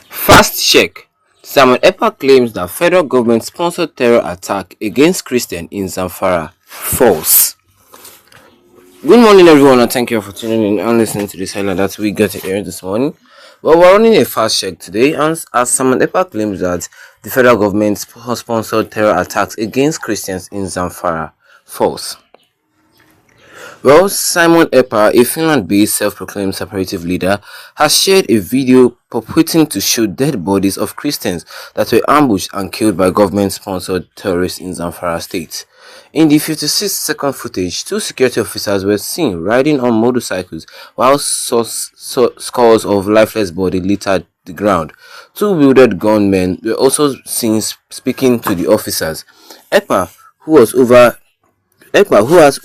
Fast check. Simon Ekpa claims that federal government sponsored terror attack against Christians in Zamfara. False. Good morning, everyone, and thank you for tuning in and listening to this highlight that we got here this morning. Well, we're running a fast check today, and as Simon Ekpa claims that the federal government sponsored terror attacks against Christians in Zamfara. False. Well, Simon Ekpa, a Finland-based self-proclaimed separative leader, has shared a video purporting to show dead bodies of Christians that were ambushed and killed by government-sponsored terrorists in Zamfara state. In the 56-second footage, two security officers were seen riding on motorcycles while scores of lifeless bodies littered the ground. Two wielded gunmen were also seen speaking to the officers. Ekpa, who has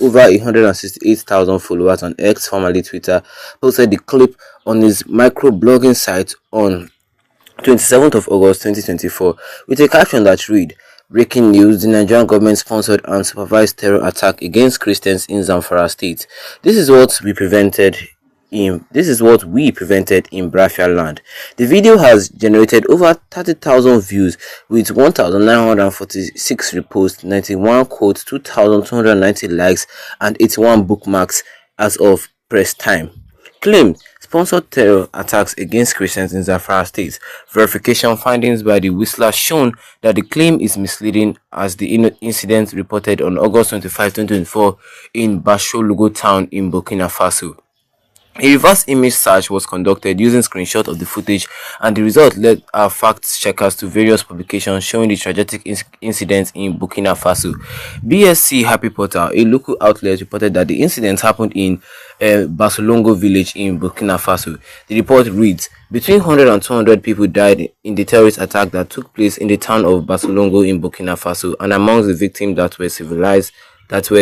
over 168,000 followers on X, formerly Twitter, posted the clip on his microblogging site on 27th of August 2024 with a caption that read, "Breaking news, the Nigerian government sponsored and supervised terror attack against Christians in Zamfara state. This is what we prevented in Biafra land." The video has generated over 30,000 views with 1,946 reposts, 91 quotes, 2,290 likes, and 81 bookmarks as of press time. Claim sponsored terror attacks against Christians in Zamfara state. Verification findings by the Whistler shown that the claim is misleading, as the incident reported on August 25, 2024 in Basholugo town in Burkina Faso. A reverse image search was conducted using screenshots of the footage, and the result led our fact checkers to various publications showing the tragic incident in Burkina Faso. BSC Happy Portal, a local outlet, reported that the incident happened in Basolongo village in Burkina Faso. The report reads, "Between 100 and 200 people died in the terrorist attack that took place in the town of Basolongo in Burkina Faso, and amongst the victims that were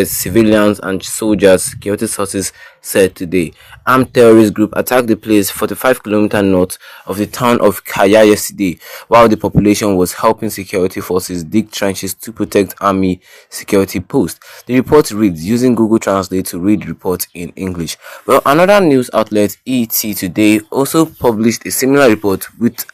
civilians and soldiers," security sources said today. Armed terrorist group attacked the place 45 kilometers north of the town of Kaya yesterday, while the population was helping security forces dig trenches to protect army security posts. The report reads, using Google Translate to read the report in English. Well, another news outlet, ET Today, also published a similar report with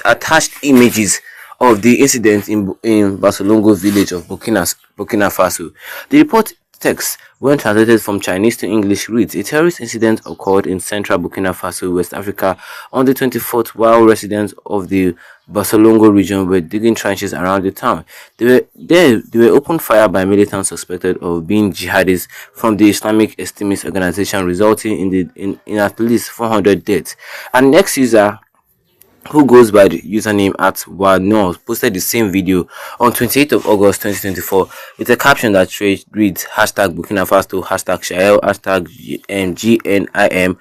attached images of the incident in Basolongo village of Burkina Faso. The report text, when translated from Chinese to English, reads, "A terrorist incident occurred in central Burkina Faso, West Africa, on the 24th, while residents of the Basolongo region were digging trenches around the town. They were opened fire by militants suspected of being jihadists from the Islamic extremist organization, resulting in at least 400 deaths." And next user, who goes by the username @Wanor, posted the same video on 28th of August 2024 with a caption that reads #Burkina Faso, #Sahel, #GNIM,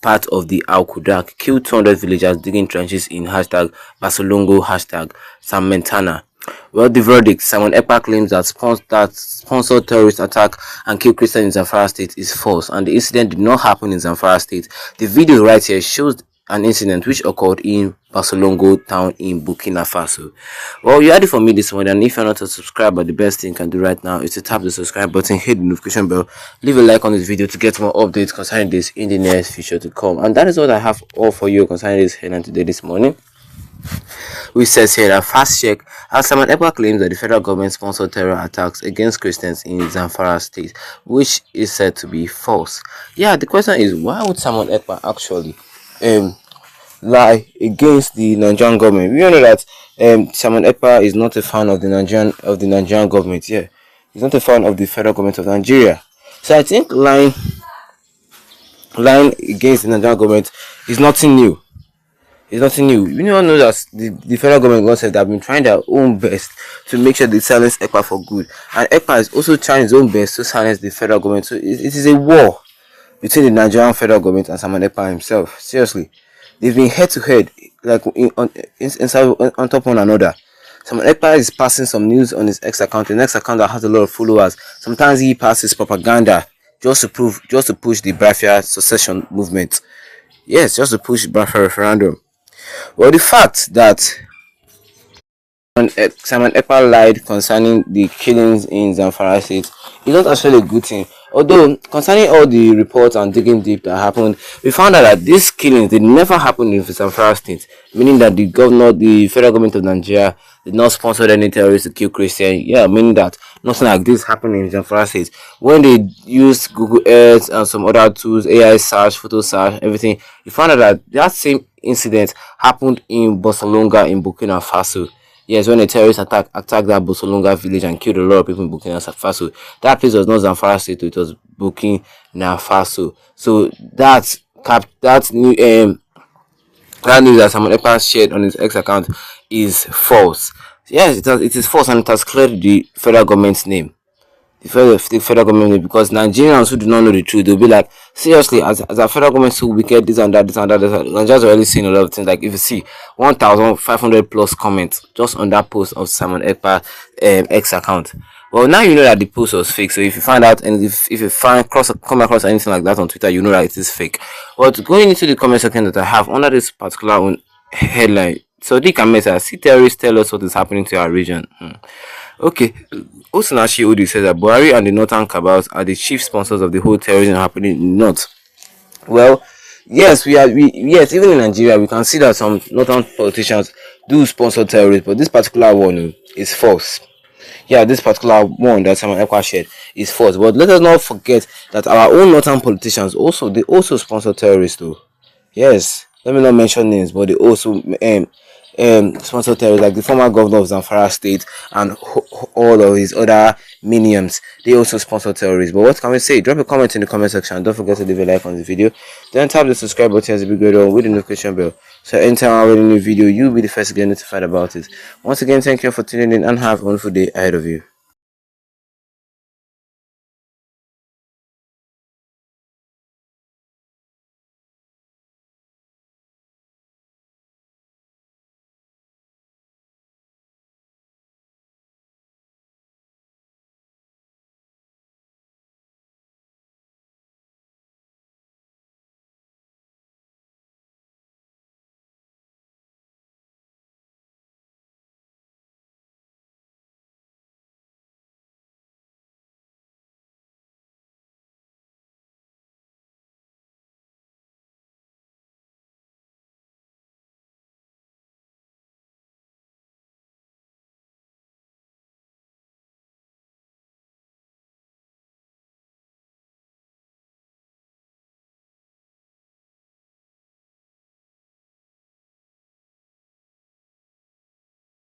part of the Al-Qudak, killed 200 villagers digging trenches in #Basolongo, #Samentana. Well, the verdict: Simon Ekpa claims that sponsored terrorist attack and killed Christians in Zamfara state is false, and the incident did not happen in Zamfara state. The video right here shows an incident which occurred in Basolongo town in Burkina Faso. Well, you had it for me this morning, and if you're not a subscriber, the best thing you can do right now is to tap the subscribe button, hit the notification bell, leave a like on this video to get more updates concerning this in the near future to come. And that is what I have all for you concerning this headline today this morning. We says here that fast check, as Simon Ekpa claims that the federal government sponsored terror attacks against Christians in Zamfara state, which is said to be false. Yeah, the question is, why would Simon Ekpa actually lie against the Nigerian government? We all know that Simon Ekpa is not a fan of the Nigerian government. Yeah, he's not a fan of the federal government of Nigeria. So I think lying against the Nigerian government is nothing new. It's nothing new. You all know that the federal government said they have been trying their own best to make sure they silence Ekpa for good, and Ekpa is also trying his own best to silence the federal government. So it is a war between the Nigerian federal government and Simon Ekpa himself. Seriously, they've been head to head, like on top of one another. Simon Ekpa is passing some news on his X account, the next account that has a lot of followers. Sometimes he passes propaganda just to push the Biafra secession movement. Yes, just to push Biafra referendum. Well, the fact that Simon Ekpa lied concerning the killings in Zamfara state is not actually a good thing. Although concerning all the reports and digging deep that happened, we found out that these killings did never happen in Zamfara state, meaning that the federal government of Nigeria did not sponsor any terrorists to kill Christians. Yeah, meaning that nothing like this happened in Zamfara state. When they used Google Earth and some other tools, AI search, photo search, everything, we found out that that same incident happened in Bosalonga in Burkina Faso. Yes, when a terrorist attacked that Bosolonga village and killed a lot of people in Burkina Faso. That place was not Zamfara State, it was Burkina Faso. So that news that Simon Ekpa shared on his X account is false. Yes, it is false, and it has cleared the federal government's name. The federal government, because Nigerians who do not know the truth, they'll be like, seriously, as a federal government so wicked, this and that, this and that, this and that. Nigerians are already saying a lot of things. Like if you see 1,500 plus comments just on that post of Simon Ekpa X account. Well, now you know that the post was fake. So if you find out, and if you come across anything like that on Twitter, you know that it is fake. But going into the comment section that I have under this particular headline, so Dick and Mesa, see terrorists tell us what is happening to our region. Okay, Osinachi Odi says that Buhari and the Northern cabals are the chief sponsors of the whole terrorism happening in the North. Well, yes, yes, even in Nigeria, we can see that some Northern politicians do sponsor terrorists, but this particular one is false. Yeah, this particular one that Simon Ekpa shared is false. But let us not forget that our own Northern politicians also sponsor terrorists too. Yes, let me not mention names, but they also sponsor terrorists, like the former governor of Zamfara state and all of his other minions. They also sponsor terrorists. But what can we say? Drop a comment in the comment section. Don't forget to leave a like on the video. Then tap the subscribe button as a big video with the notification bell. So anytime I upload a new video, you'll be the first to get notified about it. Once again, thank you for tuning in and have a wonderful day ahead of you.